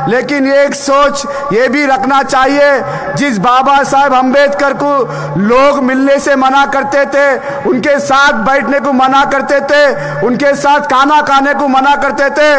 लेकिन एक सोच ये भी रखना चाहिए, जिस बाबा साहब अम्बेडकर को लोग मिलने से मना करते थे, उनके साथ बैठने को मना करते थे, उनके साथ खाना खाने को मना करते थे,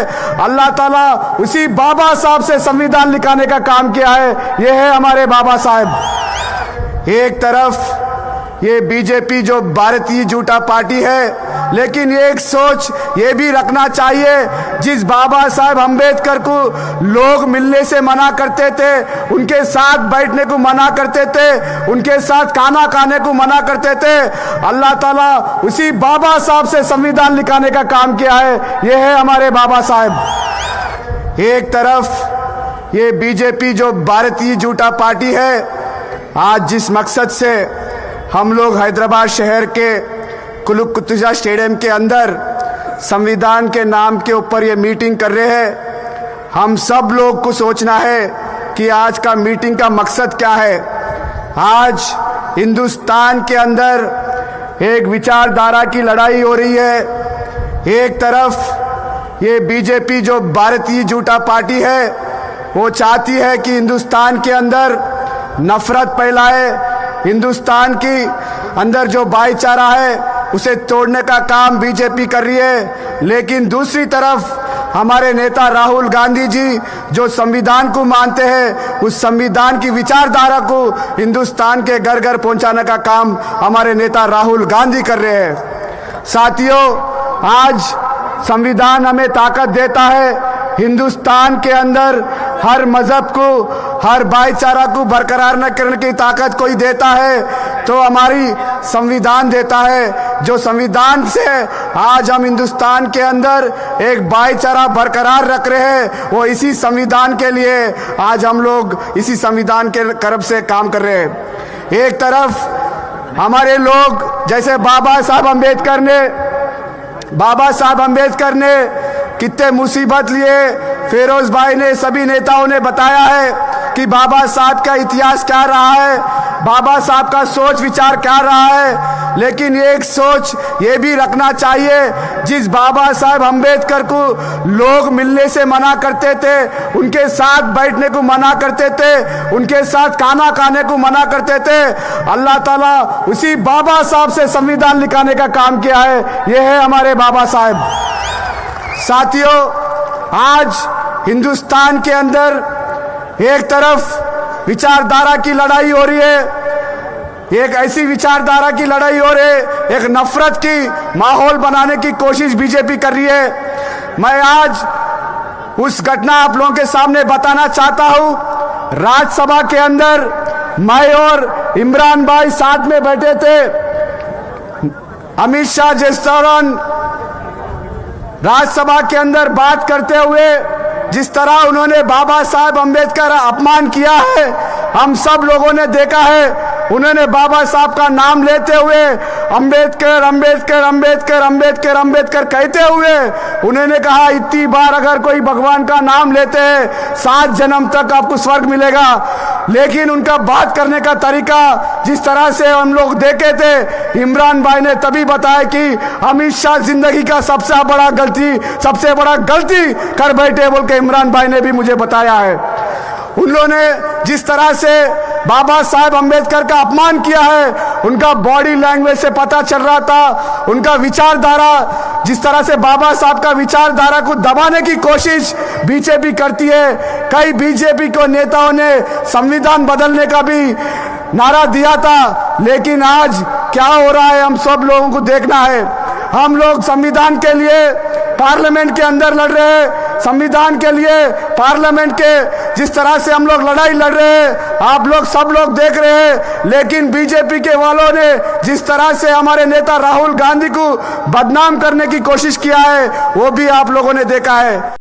अल्लाह ताला उसी बाबा साहब से संविधान लिखाने का काम किया है। ये है हमारे बाबा साहब। एक तरफ ये बीजेपी जो भारतीय झूठा पार्टी है, लेकिन एक सोच ये भी रखना चाहिए, जिस बाबा साहब अम्बेडकर को लोग मिलने से मना करते थे, उनके साथ बैठने को मना करते थे, उनके साथ खाना खाने को मना करते थे, अल्लाह ताला उसी बाबा साहब से संविधान लिखाने का काम किया है। ये है हमारे बाबा साहब। एक तरफ ये बीजेपी जो भारतीय झूठा पार्टी है, आज जिस मकसद से हम लोग हैदराबाद शहर के कुलुक कुतुजा स्टेडियम के अंदर संविधान के नाम के ऊपर ये मीटिंग कर रहे हैं, हम सब लोग को सोचना है कि आज का मीटिंग का मकसद क्या है। आज हिंदुस्तान के अंदर एक विचारधारा की लड़ाई हो रही है। एक तरफ ये बीजेपी जो भारतीय झूठा पार्टी है, वो चाहती है कि हिंदुस्तान के अंदर नफरत फैलाए, हिंदुस्तान की अंदर जो भाईचारा है उसे तोड़ने का काम बीजेपी कर रही है। लेकिन दूसरी तरफ हमारे नेता राहुल गांधी जी जो संविधान को मानते हैं, उस संविधान की विचारधारा को हिंदुस्तान के घर घर पहुंचाने का काम हमारे नेता राहुल गांधी कर रहे हैं। साथियों, आज संविधान हमें ताकत देता है, हिंदुस्तान के अंदर हर मजहब को, हर भाईचारा को बरकरार न करने की ताकत कोई देता है तो हमारी संविधान देता है। जो संविधान से आज हम हिंदुस्तान के अंदर एक भाईचारा बरकरार रख रहे हैं, वो इसी संविधान के लिए आज हम लोग इसी संविधान के तरफ से काम कर रहे हैं। एक तरफ हमारे लोग जैसे बाबा साहब अम्बेडकर ने कितने मुसीबत लिए, फिरोज भाई ने, सभी नेताओं ने बताया है कि बाबा साहब का इतिहास क्या रहा है, बाबा साहब का सोच विचार क्या रहा है। लेकिन एक सोच ये भी रखना चाहिए, जिस बाबा साहब अम्बेडकर को लोग मिलने से मना करते थे, उनके साथ बैठने को मना करते थे, उनके साथ खाना खाने को मना करते थे, अल्लाह ताला उसी बाबा साहब से संविधान लिखाने का काम किया है। ये है हमारे बाबा साहब। साथियों, आज हिंदुस्तान के अंदर एक तरफ विचारधारा की लड़ाई हो रही है, एक ऐसी विचारधारा की लड़ाई हो रही है, एक नफरत की माहौल बनाने की कोशिश बीजेपी कर रही है। मैं आज उस घटना आप लोगों के सामने बताना चाहता हूं। राज्यसभा के अंदर मैं और इमरान भाई साथ में बैठे थे। अमित शाह जिस दौरान राज्यसभा के अंदर बात करते हुए जिस तरह उन्होंने बाबा साहब अम्बेडकर अपमान किया है, हम सब लोगों ने देखा है। उन्होंने बाबा साहब का नाम लेते हुए अम्बेडकर अम्बेडकर अम्बेडकर अम्बेडकर अम्बेडकर कहते हुए उन्होंने कहा, इतनी बार अगर कोई भगवान का नाम लेते हैं 7 जन्म तक आपको स्वर्ग मिलेगा। लेकिन उनका बात करने का तरीका जिस तरह से हम लोग देखे थे, इमरान भाई ने तभी बताया कि अमित शाह जिंदगी का सबसे बड़ा गलती कर बैठे बोल के इमरान भाई ने भी मुझे बताया है। उन लोगों ने जिस तरह से बाबा साहब अम्बेडकर का अपमान किया है, उनका बॉडी लैंग्वेज से पता चल रहा था, उनका विचारधारा जिस तरह से बाबा साहब का विचारधारा को दबाने की कोशिश बीजेपी करती है। कई बीजेपी को नेताओं ने संविधान बदलने का भी नारा दिया था, लेकिन आज क्या हो रहा है हम सब लोगों को देखना है। हम लोग संविधान के लिए पार्लियामेंट के अंदर लड़ रहे हैं, संविधान के लिए पार्लियामेंट के जिस तरह से हम लोग लड़ाई लड़ रहे हैं, आप लोग सब लोग देख रहे हैं। लेकिन बीजेपी के वालों ने जिस तरह से हमारे नेता राहुल गांधी को बदनाम करने की कोशिश किया है, वो भी आप लोगों ने देखा है।